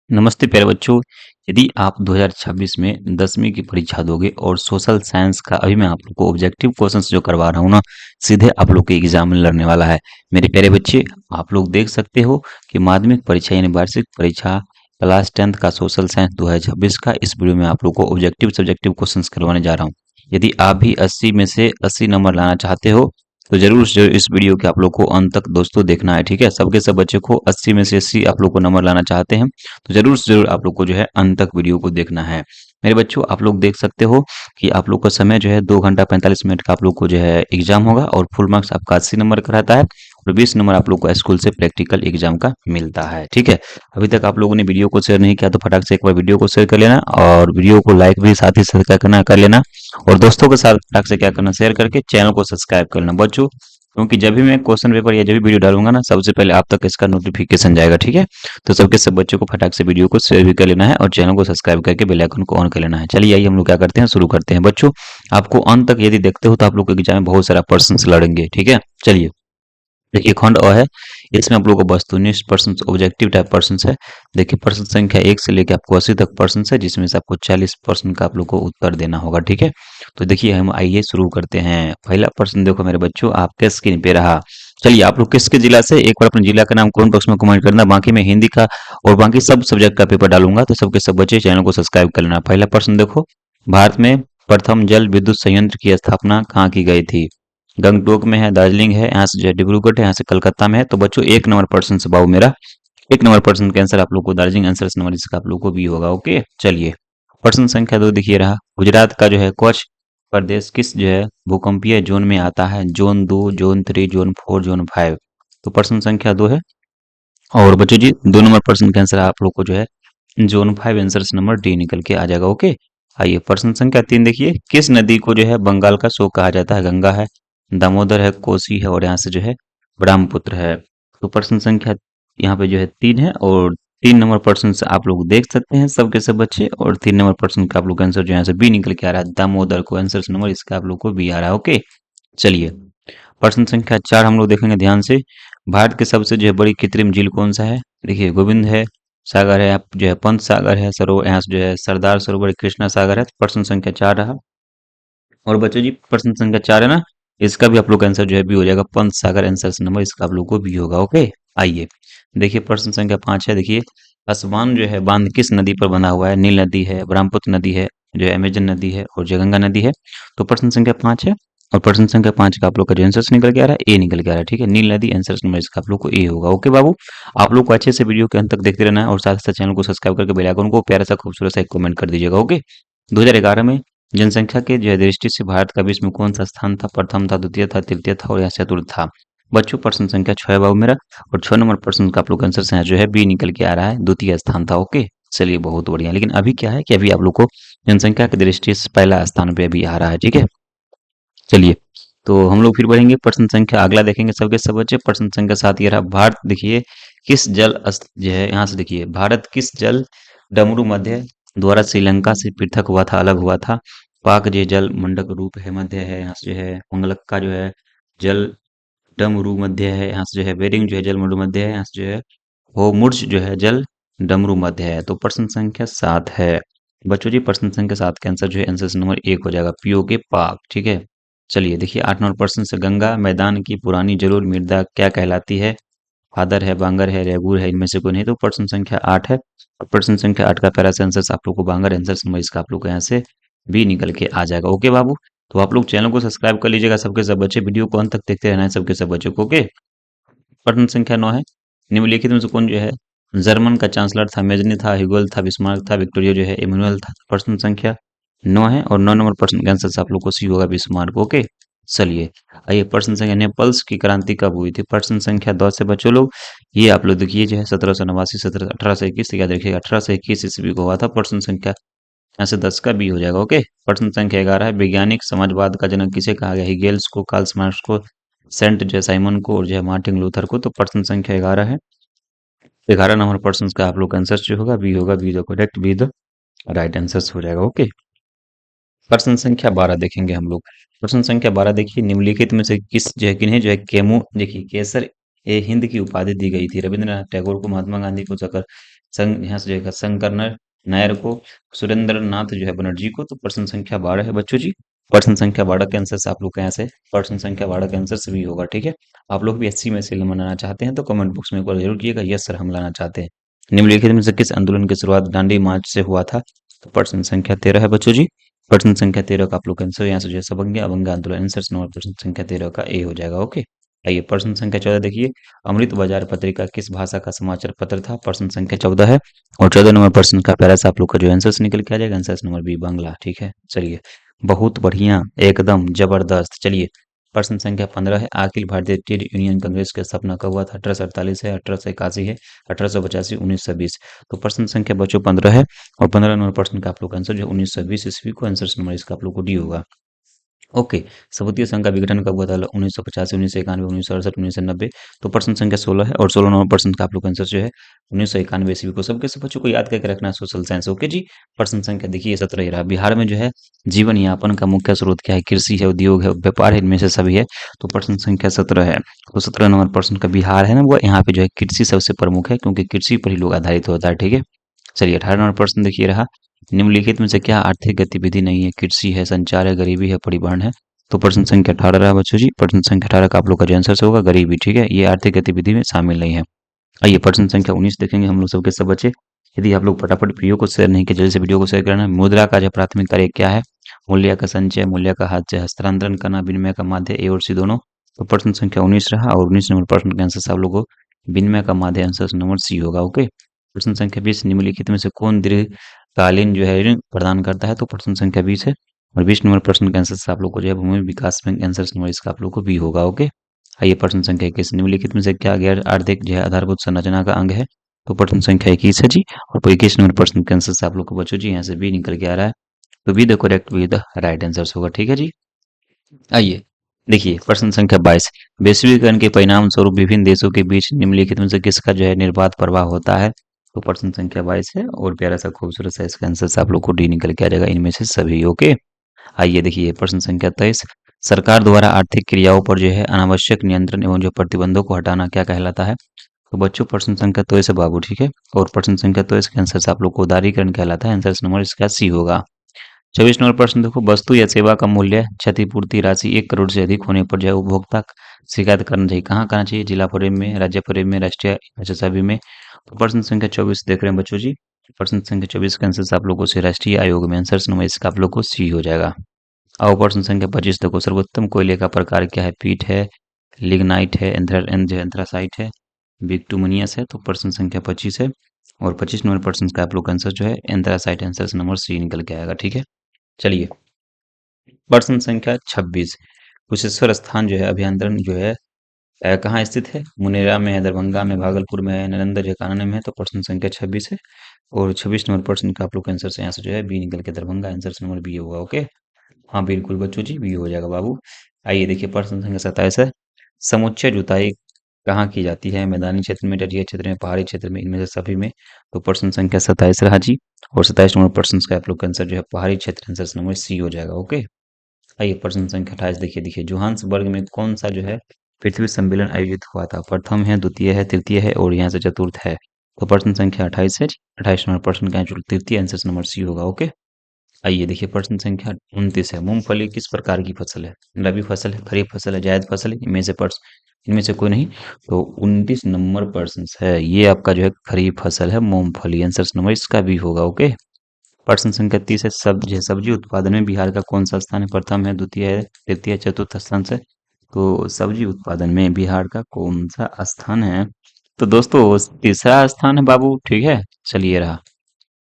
नमस्ते प्यारे बच्चों। यदि आप 2026 में 10वीं की परीक्षा दोगे और सोशल साइंस का अभी मैं आप लोग को ऑब्जेक्टिव क्वेश्चंस जो करवा रहा हूँ ना, सीधे आप लोग के एग्जाम में लड़ने वाला है। मेरे प्यारे बच्चे, आप लोग देख सकते हो कि माध्यमिक परीक्षा यानी वार्षिक परीक्षा क्लास 10th का सोशल साइंस 2026 का इस वीडियो में आप लोग को ऑब्जेक्टिव सब्जेक्टिव क्वेश्चंस करवाने जा रहा हूँ। यदि आप भी 80 में से 80 नंबर लाना चाहते हो तो जरूर से जरूर इस वीडियो के आप लोग को अंत तक दोस्तों देखना है। ठीक है, सबके सब बच्चे को 80 में से 80 आप लोग को नंबर लाना चाहते हैं तो जरूर से जरूर आप लोग को जो है अंत तक वीडियो को देखना है। मेरे बच्चों, आप लोग देख सकते हो कि आप लोग का समय जो है 2 घंटा 45 मिनट का आप लोग को जो है एग्जाम होगा और फुल मार्क्स आपका 80 नंबर का रहता है और 20 नंबर आप लोग को स्कूल से प्रैक्टिकल एग्जाम का मिलता है। ठीक है, अभी तक आप लोगों ने वीडियो को शेयर नहीं किया तो फटाक से एक बार वीडियो को शेयर कर लेना और वीडियो को लाइक भी साथ ही साथ क्या करना कर लेना और दोस्तों के साथ फटाक से क्या करना शेयर करके चैनल को सब्सक्राइब कर लेना बच्चों, क्योंकि जब भी मैं क्वेश्चन पेपर या जब भी वीडियो डालूंगा ना सबसे पहले आप तक इसका नोटिफिकेशन जाएगा। ठीक है, तो सबके सब बच्चों को फटाक से वीडियो को शेयर भी कर लेना है और चैनल को सब्सक्राइब करके बेल आइकन को ऑन कर लेना है। चलिए आइए हम लोग क्या करते हैं, शुरू करते हैं बच्चों। आपको अंत तक यदि देखते हो तो आप लोग के एग्जाम में बहुत सारा प्रश्न लड़ेंगे। ठीक है, चलिए देखिए खंड अ है, इसमें आप लोगों को वस्तुनिष्ठ प्रश्न ऑब्जेक्टिव टाइप प्रश्न है। देखिए प्रश्न संख्या 1 से लेकर आपको 80 तक प्रश्न है, जिसमें से आपको 40 प्रश्न का आप लोग को उत्तर देना होगा। ठीक है, तो देखिए हम आइए शुरू करते हैं। पहला प्रश्न देखो मेरे बच्चों, आपके स्क्रीन पे रहा। चलिए आप लोग किसके जिला से, एक बार अपने जिला का नाम कमेंट बॉक्स में कमेंट करना। बाकी मैं हिंदी का और बाकी सब सब्जेक्ट का पेपर डालूंगा तो सबके सब बच्चे चैनल को सब्सक्राइब कर लेना। पहला प्रश्न देखो, भारत में प्रथम जल विद्युत संयंत्र की स्थापना कहाँ की गई थी? गंगटोक में है, दार्जिलिंग है, यहाँ से जो है डिब्रूगढ़ है, यहाँ से कलकत्ता में है। तो बच्चों एक नंबर पर्सन से बाबू मेरा, एक नंबर पर्सन का आंसर आप लोग को दार्जिलिंग आंसर नंबर इसका आप लोग को भी होगा। ओके, चलिए प्रश्न संख्या 2 देखिए रहा, गुजरात का जो है कच्छ प्रदेश किस जो है भूकंपीय जोन में आता है? Zone 2, zone 3, zone 4, zone 5। तो प्रश्न संख्या 2 है और बच्चों जी 2 नंबर प्रश्न का आंसर आप लोग को जो है जोन 5 आंसर नंबर डी निकल के आ जाएगा। ओके, आइए प्रश्न संख्या 3 देखिए, किस नदी को जो है बंगाल का शोक कहा जाता है? गंगा है, दामोदर है, कोसी है और यहाँ से जो है ब्रह्मपुत्र है। तो प्रश्न संख्या यहाँ पे जो है 3 है और 3 नंबर प्रश्न से आप लोग देख सकते हैं सबके सब बच्चे, और 3 नंबर प्रश्न का आप लोग आंसर जो यहाँ से बी निकल के आ रहा है, दामोदर को आंसर नंबर इसका आप लोग को बी आ रहा है। ओके, चलिए प्रश्न संख्या 4 हम लोग देखेंगे ध्यान से। भारत के सबसे जो है बड़ी कृत्रिम झील कौन सा है? देखिए गोविंद है, सागर है, आप जो है पंत सागर है, सरोवर यहाँ से जो है सरदार सरोवर, कृष्णा सागर है। तो प्रश्न संख्या 4 रहा और बच्चों जी प्रश्न संख्या 4 है ना, इसका भी आप लोग का आंसर जो है बी हो जाएगा, पंत सागर आंसर नंबर इसका आप लोग को बी होगा। ओके, आइए देखिए प्रश्न संख्या 5 है। देखिए असवान जो है बांध किस नदी पर बना हुआ है? नील नदी है, ब्रह्मपुत्र नदी है, जो है अमेजन नदी है और जो गंगा नदी है। तो प्रश्न संख्या 5 है और प्रश्न संख्या 5 का आप लोग का जो आंसर निकल के आ रहा है ए निकल के आ रहा है। ठीक है, नील नदी आंसर नंबर इसका आप लोग को ए होगा। ओके बाबू, आप लोग को अच्छे से वीडियो के अंत तक देखते रहना है और साथ ही साथ चैनल को सब्सक्राइब करके बेल आइकन को प्यारा सा खूबसूरत सा एक कमेंट कर दीजिएगा। ओके, 2011 में जनसंख्या के जो है दृष्टि से भारत का विश्व में कौन सा स्थान था? प्रथम था, द्वितीय था, तृतीय था और या चतुर्थ था? बच्चों प्रश्न संख्या 6 है बाबू मेरा और 6 नंबर प्रश्न का आप लोग आंसर से जो है बी निकल के आ रहा है, द्वितीय स्थान था। ओके, चलिए बहुत बढ़िया। लेकिन अभी क्या है कि अभी आप लोग को जनसंख्या की दृष्टि से पहला स्थान पे अभी आ रहा है। ठीक है, चलिए तो हम लोग फिर बढ़ेंगे, प्रश्न संख्या अगला देखेंगे सबके सब बच्चे। प्रश्न संख्या 7 ये रहा, भारत देखिए किस जल जो है यहाँ से देखिए, भारत किस जल डमरू मध्य द्वारा श्रीलंका से पृथक हुआ था, अलग हुआ था? पाक जो जल मंडक रूप है मध्य है, यहाँ से जो है मंगलक्का जो है जल डमरू मध्य है, यहाँ से जो है बेरिंग जो है जल मरु मध्य है, यहाँ से जो है होमुर्ज जो है जल डमरू मध्य है। तो प्रश्न संख्या 7 है बच्चों जी, प्रश्न संख्या 7 का आंसर जो है आंसर नंबर 1 हो जाएगा, पीओ के पाक। ठीक है, चलिए देखिए 8 नंबर प्रश्न से, गंगा मैदान की पुरानी जरूर मृदा क्या कहलाती है? फादर है, बांगर है, रेगुर है, इनमें से कोई नहीं। तो प्रश्न संख्या 8 है और प्रश्न संख्या 8 का पैरा से आंसर आप लोग को बांगर आंसर नंबर इसका आप लोग को यहाँ से बी निकल के आ जाएगा। ओके बाबू, तो आप लोग चैनल को सब्सक्राइब कर लीजिएगा सबके सब बच्चे, वीडियो को अंत तक देखते रहना है सबके सब बच्चों को। ओके, प्रश्न संख्या 9 है, निम्नलिखित में से कौन जो है जर्मन का चांसलर था? मेजनी था, ह्यूगोल था, बिस्मार्क था, विक्टोरिया जो है इमैनुअल था? प्रश्न संख्या 9 है और 9 नंबर प्रश्न का आंसर आप लोग को सी होगा, बिस्मार्क। ओके, चलिए आइए प्रश्न संख्या, नेपल्स की क्रांति कब हुई थी? प्रश्न संख्या 10 से बच्चों लोग, ये आप लोग देखिए जो है 1789, 1821 याद रखिएगा, 1821 ईस्वी को हुआ था। प्रश्न संख्या यहाँ से 10 का बी हो जाएगा। ओके, प्रश्न संख्या 11 है, वैज्ञानिक समाजवाद का जनक किसे कहा गया? हिगेल्स को, कार्ल मार्क्स को, सेंट जो है साइमन को और जो है मार्टिन लूथर को? तो प्रश्न संख्या 11 है, 11 नंबर प्रश्न का आप लोग का आंसर जो होगा बी होगा, be the correct, be the right answer हो जाएगा। ओके, प्रश्न संख्या 12 देखेंगे हम लोग। प्रश्न संख्या 12 देखिए, निम्नलिखित में से किस जो है किन्हें जो है केमू देखिए केसर ए हिंद की उपाधि दी गई थी? रविंद्रनाथ टैगोर को, महात्मा गांधी को, यहाँ से जो है शंकर नायर को, सुरेंद्र नाथ जो है बनर्जी को। तो प्रश्न संख्या 12 है बच्चों जी। प्रश्न संख्या 12 के आंसर से आप लोग यहाँ से प्रश्न संख्या 12 के आंसर से भी होगा, ठीक है। आप लोग भी एससी में से बनाना चाहते हैं तो कमेंट बॉक्स में एक बार जरूर किएगा, यस सर हम लाना चाहते हैं। निम्नलिखित में से किस आंदोलन की शुरुआत दांडी मार्च से हुआ था? तो प्रश्न संख्या 13 है बच्चों जी। प्रश्न संख्या 13 का आप लोग आंसर यहाँ से जो है सबंग अभंग आंदोलन, आंसर नंबर प्रश्न संख्या 13 का ए हो जाएगा। ओके, आइए प्रश्न संख्या 14 देखिए। अमृत बाजार पत्रिका किस भाषा का समाचार पत्र था? प्रश्न संख्या 14 है और 14 नंबर प्रश्न का पैरा से आप लोग का जो आंसर निकल के आ जाएगा, आंसर नंबर बी बांग्ला, ठीक है। चलिए, बहुत बढ़िया, एकदम जबरदस्त। चलिए, प्रश्न संख्या 15 है। अखिल भारतीय ट्रेड यूनियन कांग्रेस की स्थापना कब हुआ था? 1848 है, 1881 है, 1885, 1920। तो प्रश्न संख्या बच्चों 15 है और 15 नंबर प्रश्न का आप लोग का आंसर जो 1920 ईस्वी को आंसर नंबर इसका आप लोग को डी होगा। ओके, समुद्री संघ का विघटन कब हुआ था? 1985, 1991, 1968, 1990। तो प्रश्न संख्या 16 है और 16 नंबर प्रश्न का आप लोग का आंसर जो है 1991 ईस्वी को। सबके सब बच्चों को याद करके रखना है सोशल साइंस। ओके जी, प्रश्न संख्या देखिए 17 ही रहा। बिहार में जो है जीवन यापन का मुख्य स्रोत क्या है? कृषि है, उद्योग है, व्यापार है, इनमें से सभी है। तो प्रश्न संख्या 17 है। तो 17 नंबर प्रश्न का बिहार है ना, वो यहाँ पे जो है कृषि सबसे प्रमुख है, क्योंकि कृषि पर ही लोग आधारित होता है, ठीक है। चलिए, 18 नंबर प्रश्न देखिए रहा। निम्नलिखित में से क्या आर्थिक गतिविधि नहीं है? कृषि है, संचार है, गरीबी है, परिवहन है। तो प्रश्न संख्या 18 रहा बच्चों जी। प्रश्न संख्या 18 का आप लोग का जो आंसर से होगा गरीबी, ठीक है। ये आर्थिक गतिविधि में शामिल नहीं है। आइए प्रश्न संख्या 19 देखेंगे हम लोग सबके सब बच्चे। यदि आप लोग फटाफट वीडियो को शेयर नहीं किए, जल्दी से वीडियो को शेयर करना। मुद्रा का जो प्राथमिक कार्य क्या है? मूल्य का संचय, मूल्य का हस्तांतरण करना, विनिमय का माध्य, ए और सी दोनों। तो प्रश्न संख्या 19 रहा और 19 नंबर प्रश्न के आंसर से आप लोगों को विनिमय का माध्य आंसर नंबर सी होगा। ओके, प्रश्न संख्या 20। निम्नलिखित में से कौन दीर्घकालीन जो है ऋण प्रदान करता है? तो प्रश्न संख्या 20 है और 20 नंबर प्रश्न के आंसर से आप लोग को जो है भूमि विकास बैंक आंसर नंबर इसका आप लोग को बी होगा। ओके, आइए प्रश्न संख्या 21। निम्नलिखित में से क्या गैर आर्थिक जो है आधारभूत संरचना का अंग है? तो प्रश्न संख्या 21 है जी और 21 नंबर प्रश्न के आंसर से आप लोग को बच्चों जी यहाँ से बी निकल के आ रहा है। तो be the correct, be the right answer होगा, ठीक है जी। आइए देखिए प्रश्न संख्या 22। वैश्वीकरण के परिणाम स्वरूप विभिन्न देशों के बीच निम्नलिखित में से किसका जो है निर्बाध प्रवाह होता है? तो प्रश्न संख्या 22 है और प्यारा सा खूबसूरत सा इसका आंसर से आप लोग को डी निकल के आ जाएगा, इनमें से सभी। ओके, आइए देखिए प्रश्न संख्या 23। सरकार द्वारा आर्थिक क्रियाओं पर जो है अनावश्यक नियंत्रण एवं जो प्रतिबंधों को हटाना क्या कहलाता है? तो बच्चों प्रश्न संख्या 23 है बाबू, ठीक है। और प्रश्न संख्या 23 के आंसर से आप लोग को उदारीकरण कहलाता है, आंसर नंबर इसका सी होगा। 24 नंबर प्रश्न देखो। वस्तु या सेवा का मूल्य क्षतिपूर्ति राशि 1 करोड़ से अधिक होने पर जो है उपभोक्ता शिकायत करना चाहिए, कहाँ करना चाहिए? जिला प्रेम में, राज्य प्रेम में, राष्ट्रीय अच्छा सभी में। तो प्रश्न संख्या 24 देख रहे हैं बच्चों जी। प्रश्न संख्या 24 का आंसर आप लोगों से राष्ट्रीय आयोग में, आंसर नंबर इसका आप लोग को सी हो जाएगा। आओ प्रश्न संख्या 25 देखो। सर्वोत्तम कोयले का प्रकार क्या है? पीट है, लिग्नाइट है, एंथ्रासाइट है, बिटुमिनियस है। तो प्रश्न संख्या 25 है और 25 नंबर प्रश्न का आप लोग का आंसर जो है एंथ्रासाइट, आंसर नंबर सी निकल के आएगा, ठीक है। चलिए, प्रश्न संख्या 26। कुशेश्वर स्थान जो है अभियंत्रण जो है कहाँ स्थित है? मुनेरा में है, दरभंगा में, भागलपुर में है, नालंदा जो है कानन में है। तो प्रश्न संख्या 26 है और 26 नंबर प्रश्न का आप लोग का आंसर से यहाँ से जो है बी निकल के दरभंगा, आंसर नंबर बी होगा। ओके, हाँ बिल्कुल बच्चों जी, बी हो जाएगा बाबू। आइए देखिए प्रश्न संख्या 27 है। समुच्चय जुताई कहाँ की जाती है? मैदानी क्षेत्र में, तटीय क्षेत्र में, पहाड़ी क्षेत्र में, इनमें से सभी में। तो प्रश्न संख्या 27 रहा जी और 27 नंबर प्रश्न का आप लोग का आंसर जो है पहाड़ी क्षेत्र, आंसर नंबर सी हो जाएगा। ओके, आइए प्रश्न संख्या 28 देखिए। देखिए जोहान्सबर्ग में कौन सा जो है पृथ्वी सम्मेलन आयोजित हुआ था? प्रथम है, द्वितीय है, तृतीय है और यहाँ से चतुर्थ है। तो प्रश्न संख्या 28 है। 28 नंबर प्रश्न का जो तृतीय आंसर नंबर सी होगा। ओके, आइए देखिए प्रश्न संख्या 29 है। मूंगफली किस प्रकार की फसल है? रबी फसल है, खरीफ फसल है, जायद फसल है, इनमें से कोई नहीं। तो 29 नंबर प्रश्न है, ये आपका जो है खरीफ फसल है, मूंगफली, आंसर नंबर इसका भी होगा। ओके, प्रश्न संख्या 30 है। सब्जी उत्पादन में बिहार का कौन सा स्थान है? प्रथम है, द्वितीय है, तृतीय, चतुर्थ स्थान से। तो सब्जी उत्पादन में बिहार का कौन सा स्थान है? तो दोस्तों तीसरा स्थान है बाबू, ठीक है। चलिए रहा।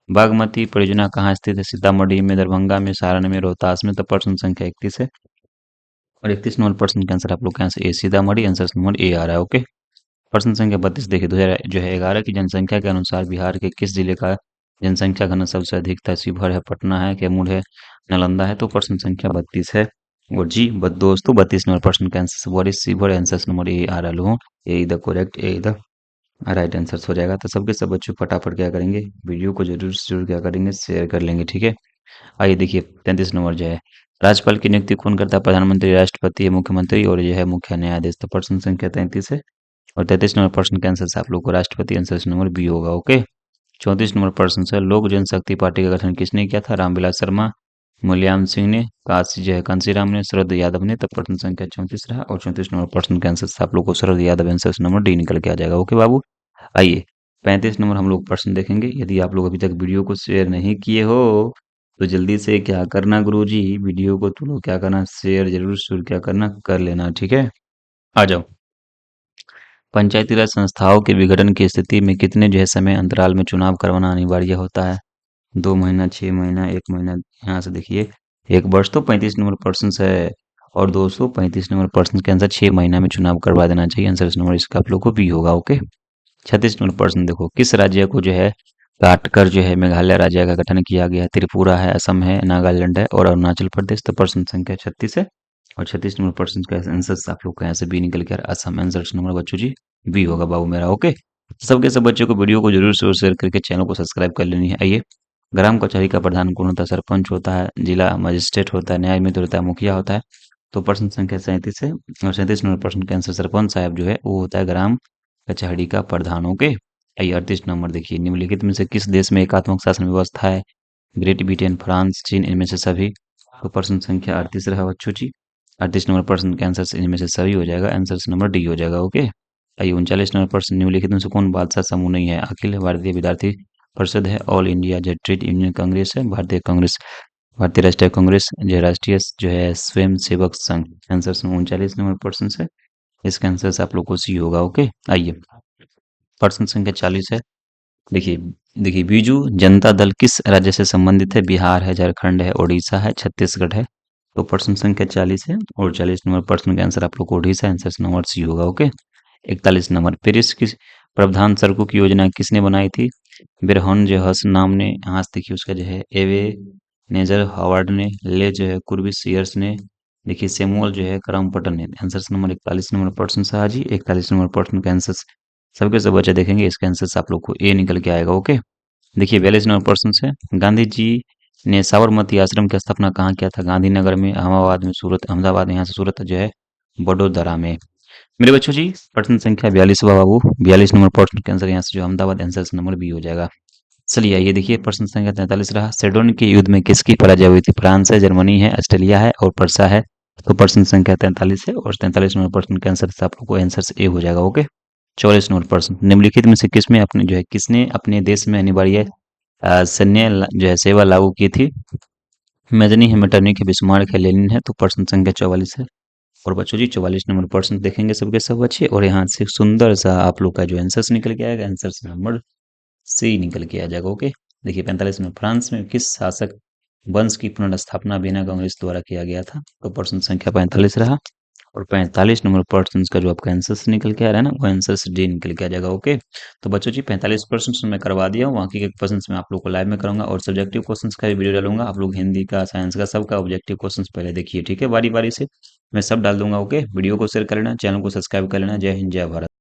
बागमती परियोजना कहाँ स्थित है? सीतामढ़ी में, दरभंगा में, सारण में, रोहतास में। तो प्रश्न संख्या 31 है और 31 नंबर प्रश्न का आंसर आप लोग का यहाँ से ए सीतामढ़ी, आंसर नंबर ए आ रहा है। ओके, प्रश्न संख्या 32 देखिए। 2000 जो है 11 की जनसंख्या के अनुसार बिहार के किस जिले का जनसंख्या घनत्व सबसे अधिक था? शिवहर है, पटना है, कैमूर है, नालंदा है। तो प्रश्न संख्या 32 है और जी दोस्तों 32 नंबर प्रश्न का answer what is Sheohar, answer number A आ रहा है। A the correct, A the right answer हो जाएगा। तो सबके सब बच्चों फटाफट क्या करेंगे, वीडियो को जरूर से जरूर क्या करेंगे, शेयर कर लेंगे, ठीक है। आइए देखिए 33 नंबर जो है राज्यपाल की नियुक्ति कौन करता है? प्रधानमंत्री, राष्ट्रपति, मुख्यमंत्री और जो है मुख्य न्यायाधीश। तो प्रश्न संख्या 33 है और 33 नंबर प्रश्न के आंसर से आप लोग को राष्ट्रपति, आंसर नंबर बी होगा। ओके, 34 नंबर प्रश्न है, लोक जनशक्ति पार्टी का गठन किसने किया था? रामविलास शर्मा, मुलायम सिंह ने, काशी जो है कांसीराम ने, शरद यादव ने। तो प्रश्न संख्या 34 रहा और 34 नंबर प्रश्न का आंसर आप लोग को Sharad Yadav answer number D निकल के आ जाएगा। ओके बाबू। आइए 35 नंबर हम लोग प्रश्न देखेंगे। यदि आप लोग अभी तक वीडियो को शेयर नहीं किए हो तो जल्दी से क्या करना गुरुजी, वीडियो को तुम लोग क्या करना, शेयर जरूर शुरू क्या करना कर लेना, ठीक है। आ जाओ। पंचायती राज संस्थाओं के विघटन की स्थिति में कितने जो है समय अंतराल में चुनाव करवाना अनिवार्य होता है? 2 महीना, 6 महीना, 1 महीना। यहाँ से देखिए, 1 वर्ष तो 35 नंबर प्रश्न है और 235 नंबर प्रश्न के आंसर 6 महीना में चुनाव करवा देना चाहिए। आंसर नंबर इसका आप लोग को बी होगा। ओके। 36 नंबर प्रश्न देखो, किस राज्य को जो है काट कर जो है मेघालय राज्य का गठन किया गया है? त्रिपुरा है, असम है, नागालैंड है और अरुणाचल प्रदेश। तो प्रश्न संख्या 36 है और 36 नंबर प्रश्न का आंसर आप लोग का यहाँ से बी निकल के आ रहा है, असम। आंसर नंबर बच्चों जी बी होगा बाबू मेरा। ओके। सबके सब बच्चों को वीडियो को जरूर से शेयर करके चैनल को सब्सक्राइब कर लेनी है। आइए, ग्राम कचहरी का प्रधान कौन होता है? सरपंच होता है, जिला मजिस्ट्रेट होता है, न्याय मित्र होता है, मुखिया होता है। तो प्रश्न संख्या 37 है और 37 नंबर प्रश्न का आंसर सरपंच साहब जो है वो होता है ग्राम कचहरी का प्रधान। ओके। आइए 38 नंबर देखिए, निम्नलिखित में से किस देश में एकात्मक शासन व्यवस्था है? ग्रेट ब्रिटेन, फ्रांस, चीन, इनमें से सभी। तो प्रश्न संख्या 38 रहा बच्चों जी। 38 नंबर प्रश्न के आंसर से इनमें से सभी हो जाएगा, आंसर नंबर डी हो जाएगा। ओके। आइए 39 नंबर प्रश्न, निम्नलिखित में से कौन बादशाह समूह नहीं है? अखिल भारतीय विद्यार्थी परिषद है, ऑल इंडिया जो ट्रेड यूनियन कांग्रेस है, भारतीय कांग्रेस, भारतीय राष्ट्रीय कांग्रेस, जो राष्ट्रीय जो है स्वयं सेवक संघ। आंसर 39 नंबर प्रश्न है, इसका आंसर आप लोग को सी होगा। ओके। आइए प्रश्न संख्या 40 है। देखिए, देखिए बीजू जनता दल किस राज्य से संबंधित है? बिहार है, झारखंड है, उड़ीसा है, छत्तीसगढ़ है। तो प्रश्न संख्या 40 है और 40 नंबर प्रश्न का आंसर आप लोग को उड़ीसा, आंसर नंबर सी होगा। ओके। 41 नंबर, पेरिस की प्रावधान सड़कों की योजना किसने बनाई थी? बिरहन जो हस नाम ने, यहाँ से देखिए उसका जो है एवे नेजर हावर्ड ने, ले जो है कुर्बी सीयर्स ने, देखिए सेमुअल जो है करमपटन ने। आंसर नंबर 41 नंबर प्रश्न शाह जी। 41 नंबर प्रश्न का आंसर सबके सब बच्चे देखेंगे, इसका आंसर आप लोग को ए निकल के आएगा। ओके। देखिए 42 नंबर प्रश्न से, गांधी जी ने साबरमती आश्रम की स्थापना कहाँ किया था? गांधीनगर में, अहमदाबाद में, सूरत, अहमदाबाद यहाँ से सूरत जो है बड़ोदरा में। मेरे बच्चों जी प्रश्न संख्या 42 बाबू, 42 नंबर प्रश्न के आंसर यहाँ से जो अहमदाबाद, आंसर नंबर बी हो जाएगा। चलिए आइए देखिए प्रश्न संख्या 43 रहा, सेडोन के युद्ध में किसकी पराजय हुई थी? फ्रांस है, जर्मनी है, ऑस्ट्रेलिया है और पर्सा है। तो प्रश्न संख्या 43 है और 43 नंबर प्रश्न के आंसर आप लोग को आंसर ए हो जाएगा। ओके। 44 नंबर प्रश्न, निम्नलिखित में से किसमें अपने जो है किसने अपने देश में अनिवार्य सैन्य जो है सेवा लागू की थी? मेजनी है, मेटरनिक है, बिस्मार्क है, लेनिन है। तो प्रश्न संख्या 44 है और बच्चों जी 44 नंबर प्रश्न देखेंगे सबके सब बच्चे और यहाँ से सुंदर सा आप लोग का जो आंसर निकल के आएगा, आंसर नंबर सी निकल के आ जाएगा। ओके। देखिए 45 में, फ्रांस में किस शासक वंश की पुनर्स्थापना बिना कांग्रेस द्वारा किया गया था? तो प्रश्न संख्या 45 रहा और 45 नंबर प्रश्न का जो आपका आंसर निकल के आ रहा है ना, वो आंसर डी निकल के आ जाएगा। ओके। तो बच्चों जी 45 प्रश्न मैं करवा दिया हूँ, बाकी के क्वेश्चन मैं आप लोग को लाइव में करूंगा और सब्जेक्टिव क्वेश्चन का भी वीडियो डालूंगा। आप लोग हिंदी का, साइंस का, सबका ऑब्जेक्टिव क्वेश्चन पहले देखिए, ठीक है, बारी बारी से मैं सब डाल दूंगा। ओके। वीडियो को शेयर कर लेना, चैनल को सब्सक्राइब कर लेना। जय हिंद, जय भारत।